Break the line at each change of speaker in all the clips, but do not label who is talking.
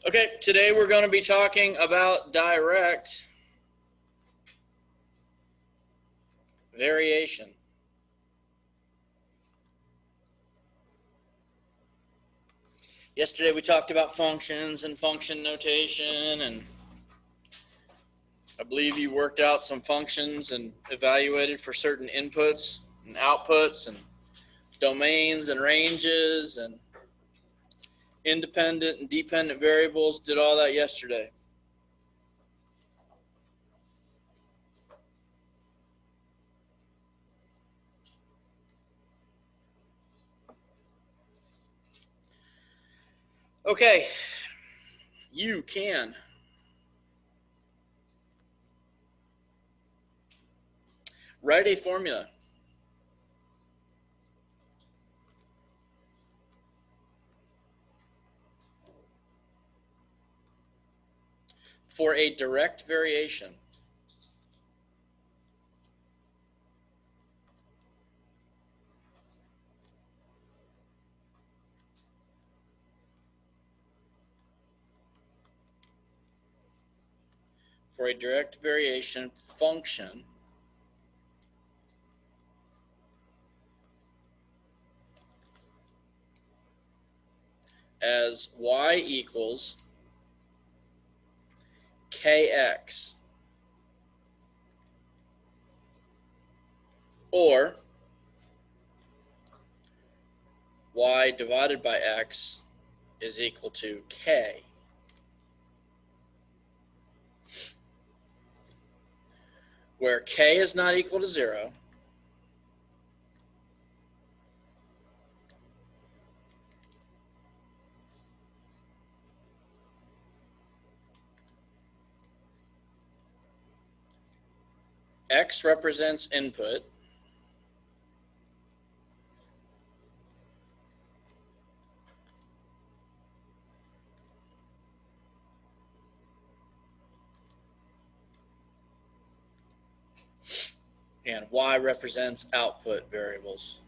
Okay, today we're going to be talking about direct variation. Yesterday we talked about functions and function notation, and I believe you worked out some functions and evaluated for certain inputs and outputs and domains and ranges and independent and dependent variables. Did all that yesterday. Okay, you can write a formula for a direct variation function as y equals kx, or y divided by x is equal to k, where k is not equal to 0, x represents input, and y represents output variables.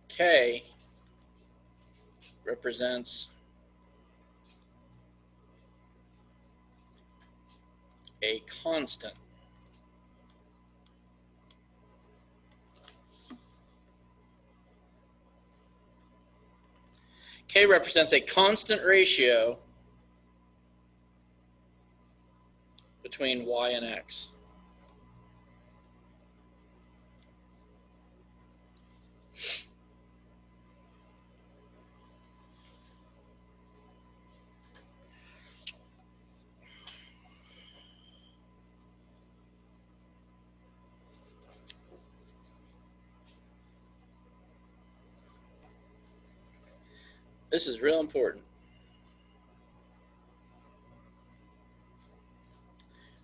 K represents a constant. K represents a constant ratio between y and x. This is real important.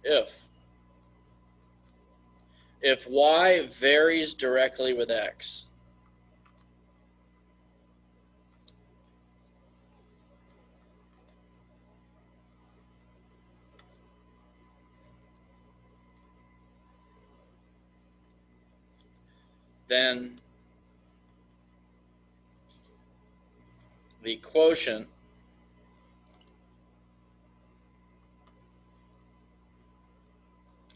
If y varies directly with x, then the quotient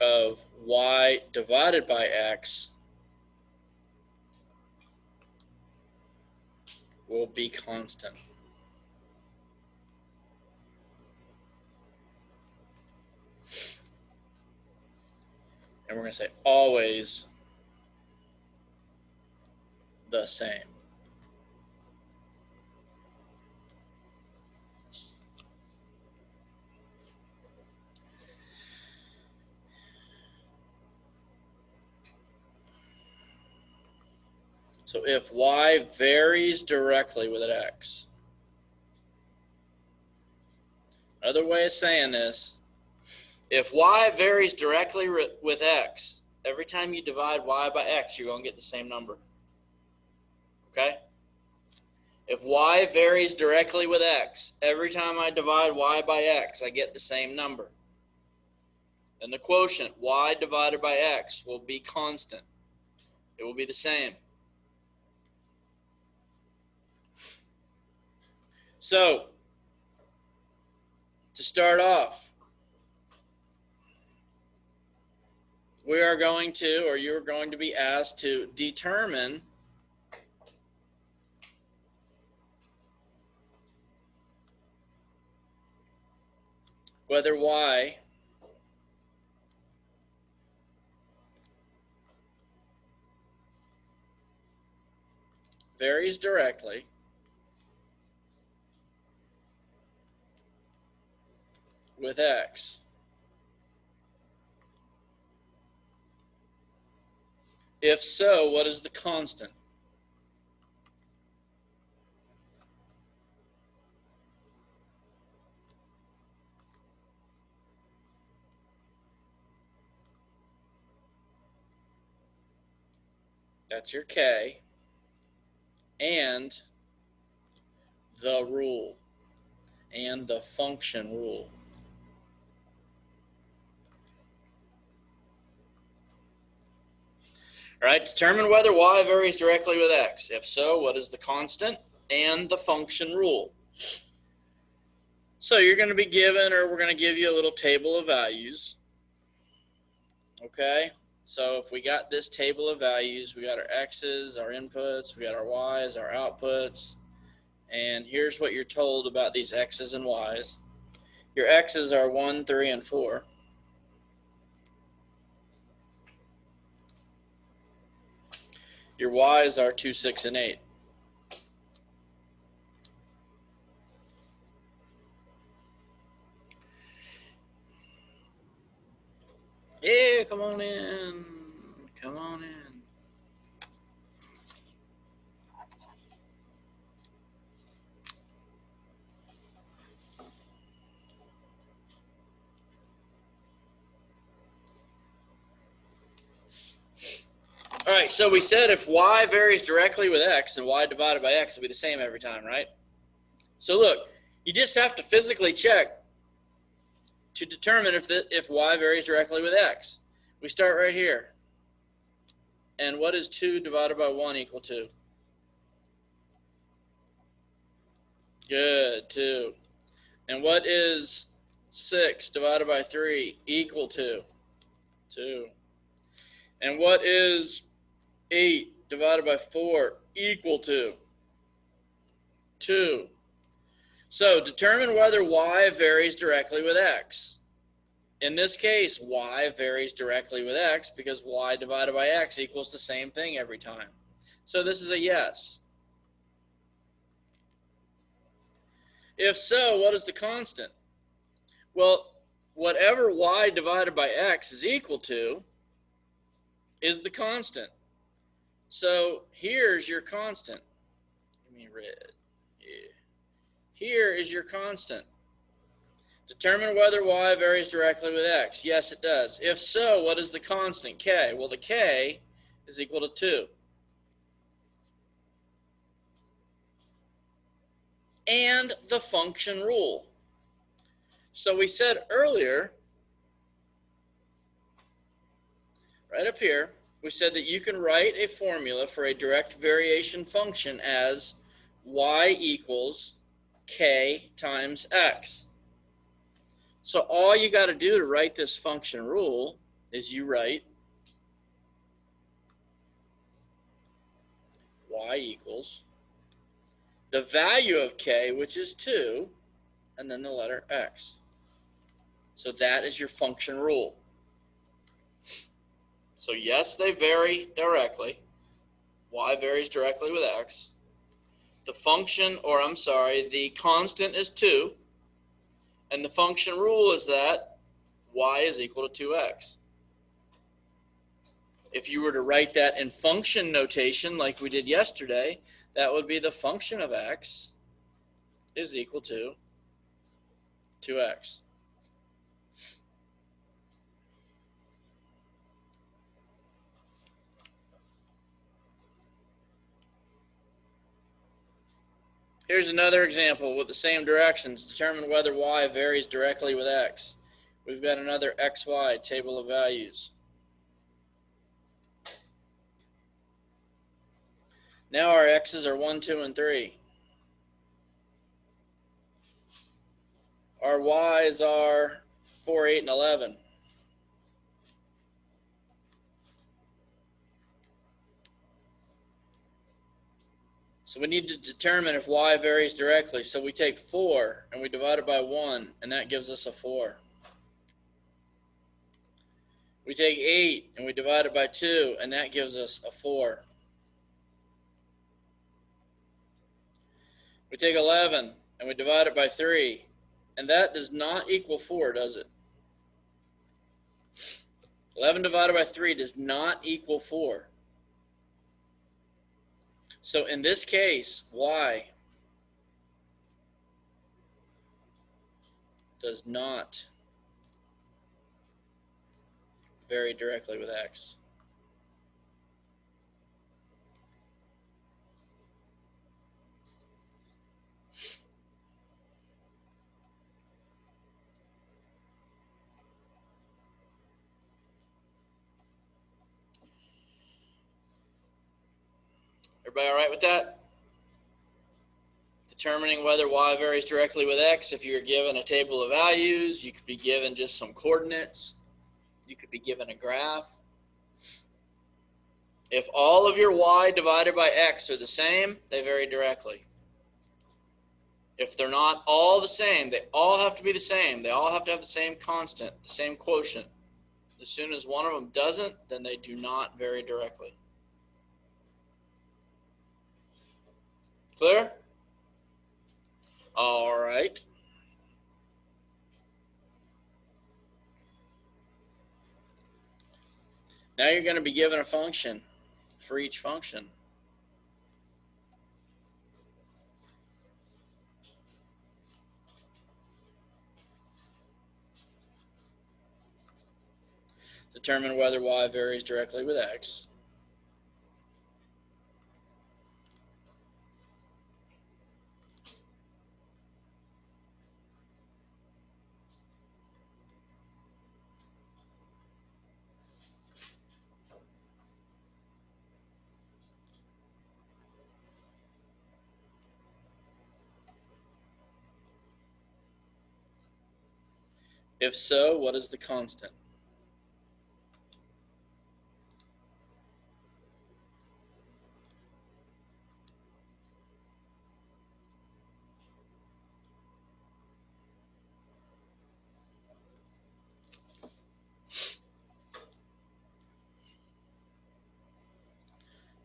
of y divided by x will be constant. And we're going to say always the same. So if y varies directly with x, another way of saying this If y varies directly with x, every time you divide y by x, you're going to get the same number. Okay? If y varies directly with x, every time I divide y by x, I get the same number. And the quotient, y divided by x, will be constant. It will be the same. So, to start off, we are going to, or you're going to be asked to determine whether y varies directly with x. If so, what is the constant? That's your k. And the rule. And the function rule. All right, determine whether y varies directly with x. If so, what is the constant and the function rule? So you're going to be given, or we're going to give you a little table of values. Okay, so if we got this table of values, we got our x's, our inputs, we got our y's, our outputs, and here's what you're told about these x's and y's. Your x's are 1, 3, and 4. Your y's are 2, 6, and 8. Yeah, come on in. Come on in. All right, so we said if y varies directly with x, then y divided by x will be the same every time, right? So look, you just have to physically check to determine if y varies directly with x. We start right here. And what is 2 divided by 1 equal to? Good, 2. And what is 6 divided by 3 equal to? 2. And what is 8 divided by 4 equal to? 2. So determine whether y varies directly with x. In this case, y varies directly with x because y divided by x equals the same thing every time. So this is a yes. If so, what is the constant? Well, whatever y divided by x is equal to is the constant. So here's your constant. Give me red. Yeah. Here is your constant. Determine whether y varies directly with x. Yes, it does. If so, what is the constant? K. Well, the k is equal to 2. And the function rule. So we said earlier, right up here, we said that you can write a formula for a direct variation function as y equals k times x. So all you got to do to write this function rule is you write y equals the value of k, which is 2, and then the letter x. So that is your function rule. So yes, they vary directly. Y varies directly with x. The function, or I'm sorry, the constant is 2. And the function rule is that y is equal to 2x. If you were to write that in function notation like we did yesterday, that would be the function of x is equal to 2x. Here's another example with the same directions. Determine whether y varies directly with x. We've got another xy table of values. Now our x's are 1, 2, and 3. Our y's are 4, 8, and 11. So we need to determine if y varies directly. So we take 4 and we divide it by 1, and that gives us a 4. We take 8 and we divide it by 2, and that gives us a 4. We take 11 and we divide it by 3, and that does not equal 4, does it? 11 divided by 3 does not equal 4. So in this case, y does not vary directly with x. Everybody all right with that? Determining whether y varies directly with x. If you're given a table of values, you could be given just some coordinates. You could be given a graph. If all of your y divided by x are the same, they vary directly. If they're not all the same, they all have to be the same. They all have to have the same constant, the same quotient. As soon as one of them doesn't, then they do not vary directly. Clear? All right. Now you're going to be given a function for each function. Determine whether y varies directly with x. If so, what is the constant?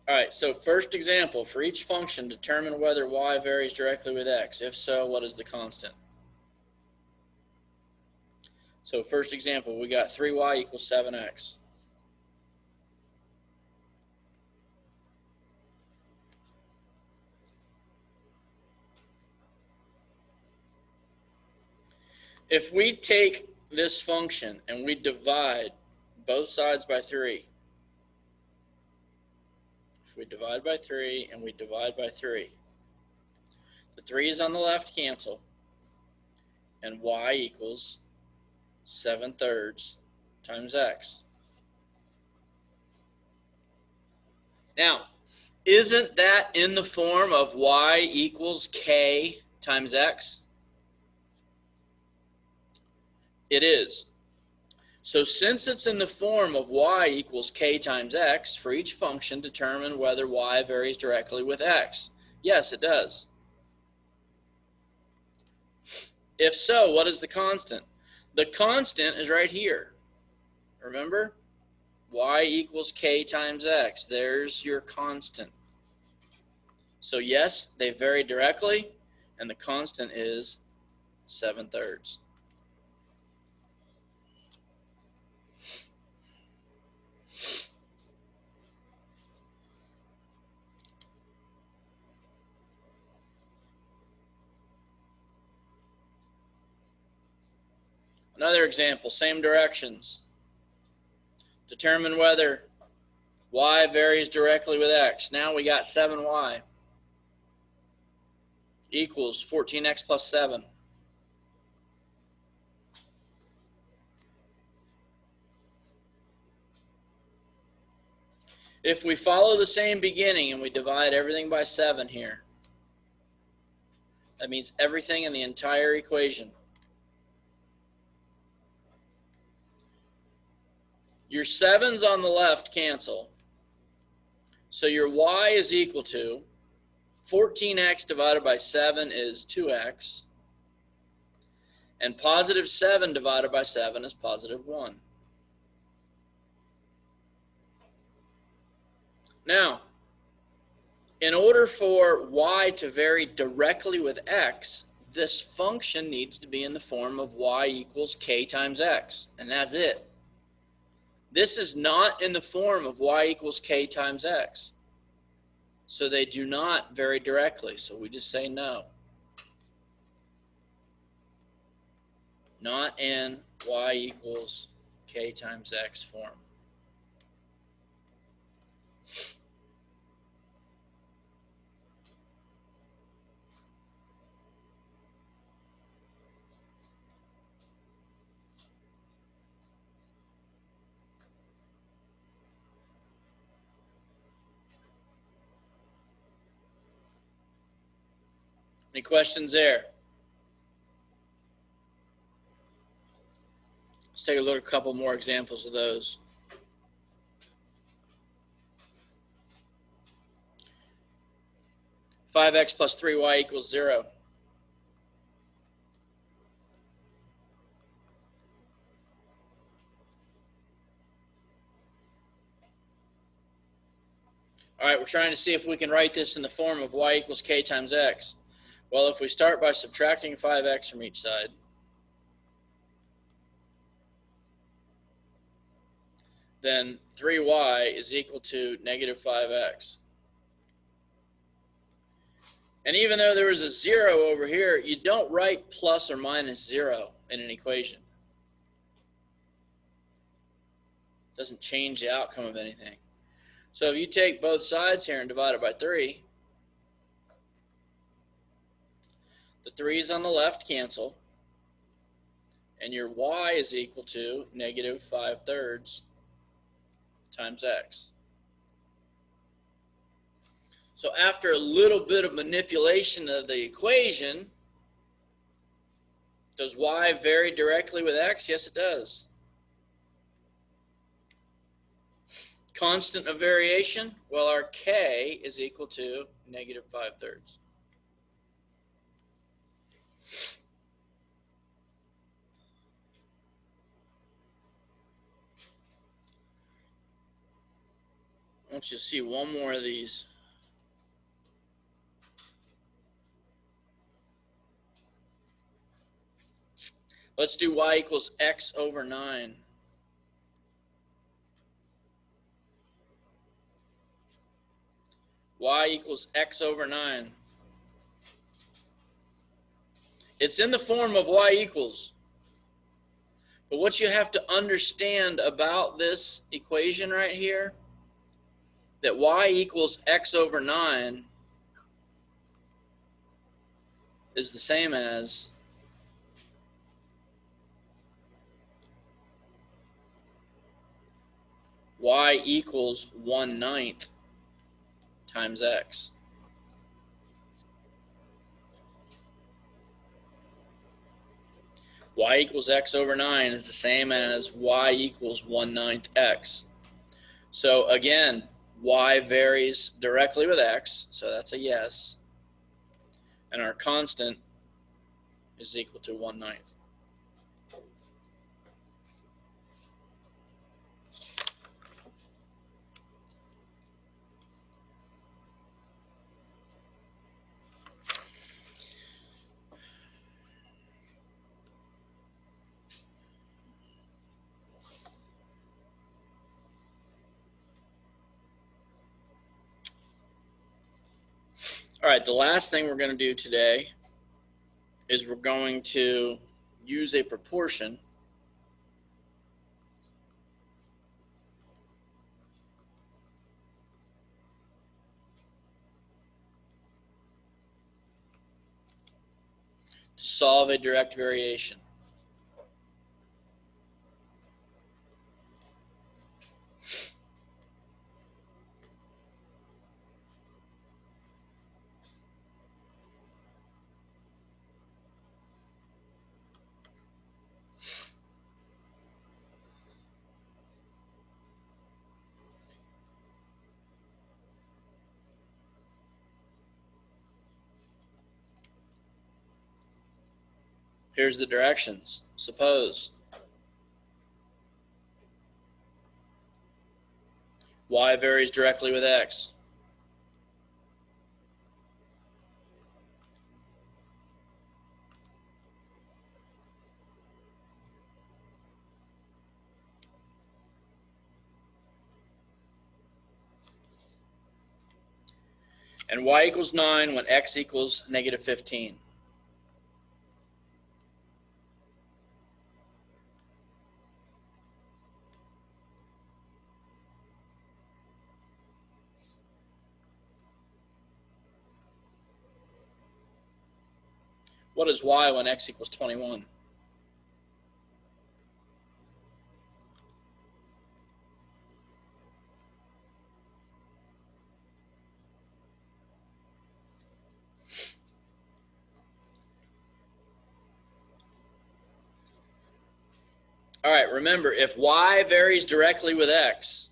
All right, so first example, for each function, determine whether y varies directly with x. If so, what is the constant? So first example, we got 3y equals 7x. If we take this function and we divide both sides by 3, if we divide by 3 and we divide by 3, the 3's on the left cancel, and y equals 7/3 times x. Now, isn't that in the form of y equals k times x? It is. So since it's in the form of y equals k times x, for each function, determine whether y varies directly with x. Yes, it does. If so, what is the constant? The constant is right here. Remember? Y equals k times x. There's your constant. So yes, they vary directly, and the constant is 7/3. Another example, same directions. Determine whether y varies directly with x. Now we got 7y equals 14x plus 7. If we follow the same beginning and we divide everything by 7 here, that means everything in the entire equation. Your 7's on the left cancel. So your y is equal to 14x divided by 7 is 2x. And positive 7 divided by 7 is positive 1. Now, in order for y to vary directly with x, this function needs to be in the form of y equals k times x, and that's it. This is not in the form of y equals k times x, so they do not vary directly, so we just say no. Not in y equals k times x form. Any questions there? Let's take a look at a couple more examples of those. Five x plus 3y equals 0. All right, we're trying to see if we can write this in the form of y equals k times x. Well, if we start by subtracting 5x from each side, then 3y is equal to negative 5x. And even though there was a 0 over here, you don't write plus or minus 0 in an equation. It doesn't change the outcome of anything. So if you take both sides here and divide it by 3, the 3's on the left cancel, and your y is equal to negative 5/3 times x. So after a little bit of manipulation of the equation, does y vary directly with x? Yes, it does. Constant of variation? Well, our k is equal to negative 5/3. I want you to see one more of these. Let's do y equals x over 9. Y equals x over 9. It's in the form of y equals. But what you have to understand about this equation right here, that y equals x over 9 is the same as y equals 1/9 times x. Y equals x over 9 is the same as y equals 1/9 x. So again, y varies directly with x, so that's a yes. And our constant is equal to 1/9. All right, the last thing we're going to do today is we're going to use a proportion to solve a direct variation. Here's the directions. Suppose y varies directly with x. And y equals 9 when x equals negative 15. What is y when x equals 21? All right, remember, if y varies directly with x,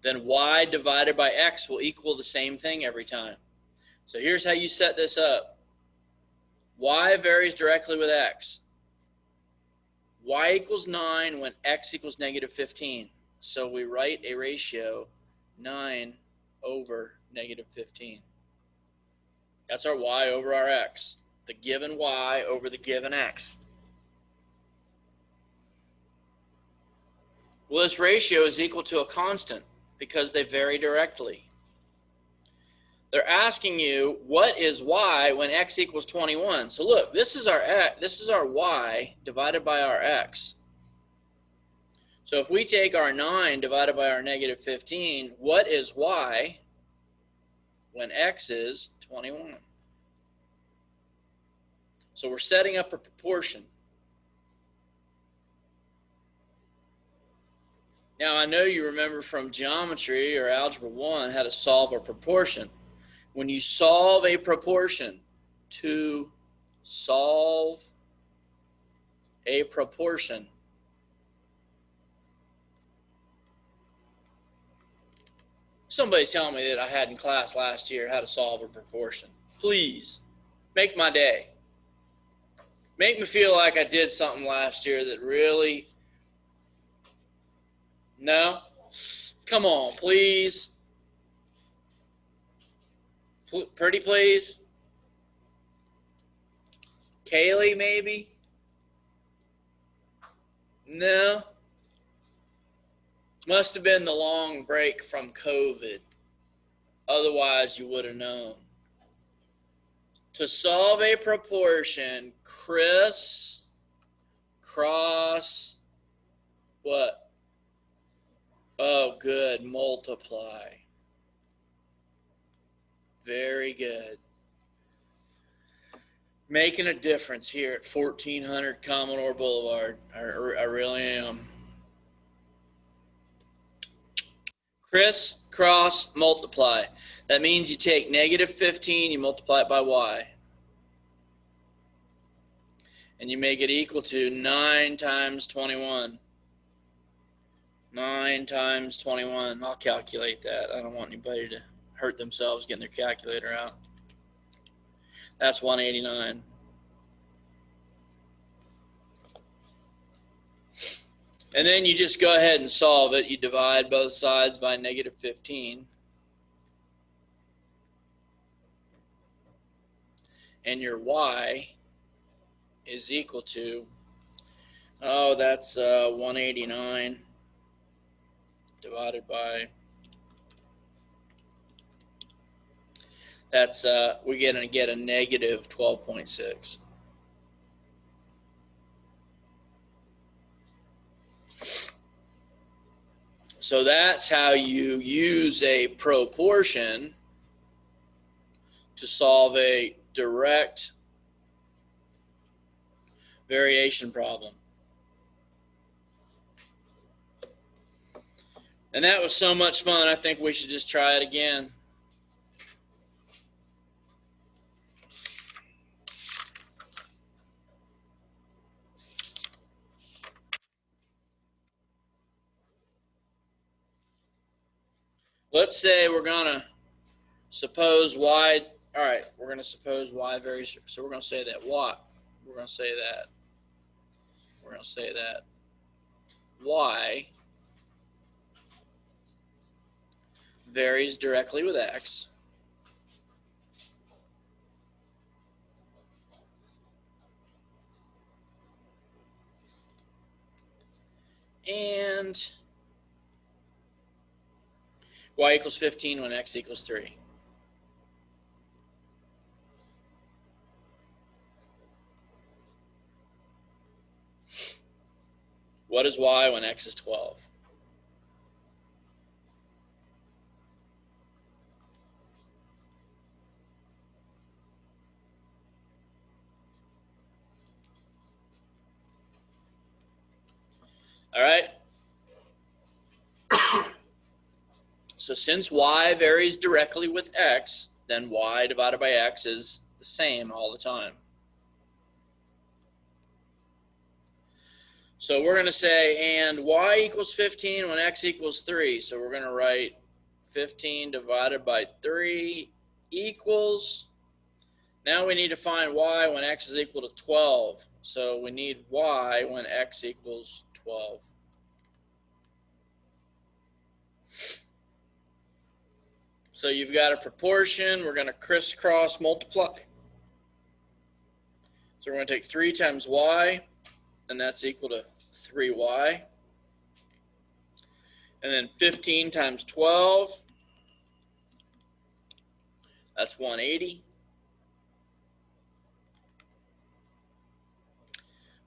then y divided by x will equal the same thing every time. So here's how you set this up. Y varies directly with x. Y equals 9 when x equals negative 15. So we write a ratio 9 over negative 15. That's our y over our x. The given y over the given x. Well, this ratio is equal to a constant because they vary directly. They're asking you, what is y when x equals 21? So look, this is our y divided by our x. So if we take our 9 divided by our negative 15, what is y when x is 21? So we're setting up a proportion. Now, I know you remember from geometry or algebra 1 how to solve a proportion. When you solve a proportion, to solve a proportion, somebody tell me that I had in class last year how to solve a proportion. Please, make my day. Make me feel like I did something last year that really... No? Come on, please. Pretty please. Kaylee, maybe? No? Must have been the long break from COVID. Otherwise, you would have known. To solve a proportion, criss, cross, what? Oh, good. Multiply. Very good. Making a difference here at 1400 Commodore Boulevard. I really am. Criss, cross, multiply. That means you take negative 15, you multiply it by y. And you make it equal to 9 times 21. 9 times 21. I'll calculate that. I don't want anybody to hurt themselves getting their calculator out. That's 189. And then you just go ahead and solve it. You divide both sides by negative 15. And your y is equal to, that's 189 divided by, that's, we're going to get a negative 12.6. So that's how you use a proportion to solve a direct variation problem. And that was so much fun, I think we should just try it again. Let's say we're going to suppose y, all right, we're going to suppose y varies, so we're going to say that y, we're going to say that, we're going to say that y varies directly with x, and y equals 15 when x equals 3. What is y when x is 12? All right. So since y varies directly with x, then y divided by x is the same all the time. So we're going to say, and y equals 15 when x equals 3. So we're going to write 15 divided by 3 equals, now we need to find y when x is equal to 12. So we need y when x equals 12. So you've got a proportion, we're going to crisscross multiply. So we're going to take 3 times y, and that's equal to 3y. And then 15 times 12, that's 180.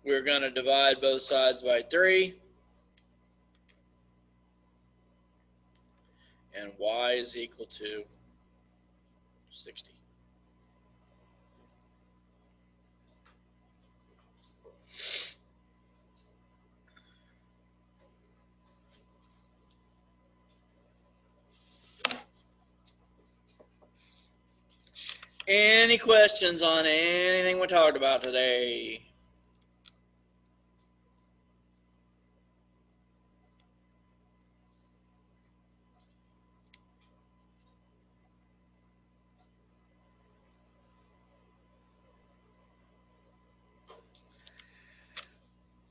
We're going to divide both sides by 3. And y is equal to 60. Any questions on anything we talked about today?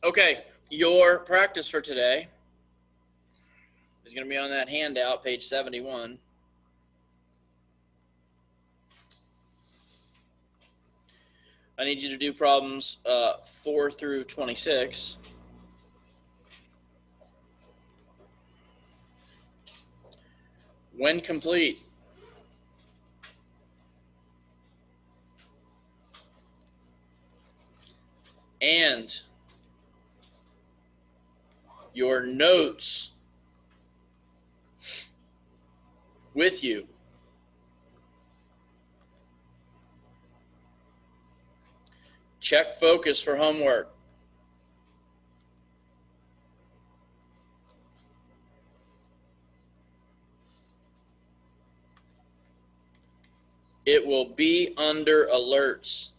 Okay, your practice for today is going to be on that handout, page 71. I need you to do problems 4 through 26. When complete, and your notes with you. Check focus for homework. It will be under alerts.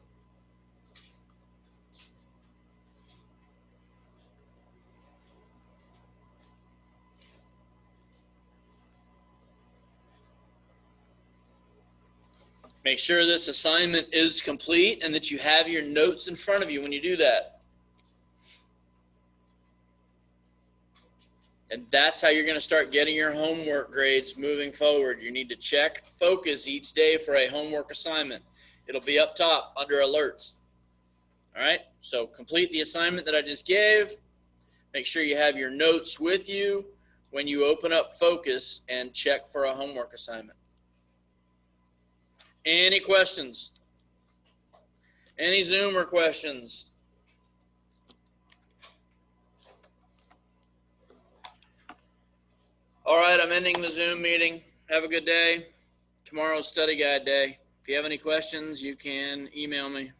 Make sure this assignment is complete and that you have your notes in front of you when you do that. And that's how you're going to start getting your homework grades moving forward. You need to check focus each day for a homework assignment. It'll be up top under alerts. All right, so complete the assignment that I just gave. Make sure you have your notes with you when you open up focus and check for a homework assignment. Any questions? Any Zoomer questions? All right, I'm ending the Zoom meeting. Have a good day. Tomorrow's study guide day. If you have any questions, you can email me.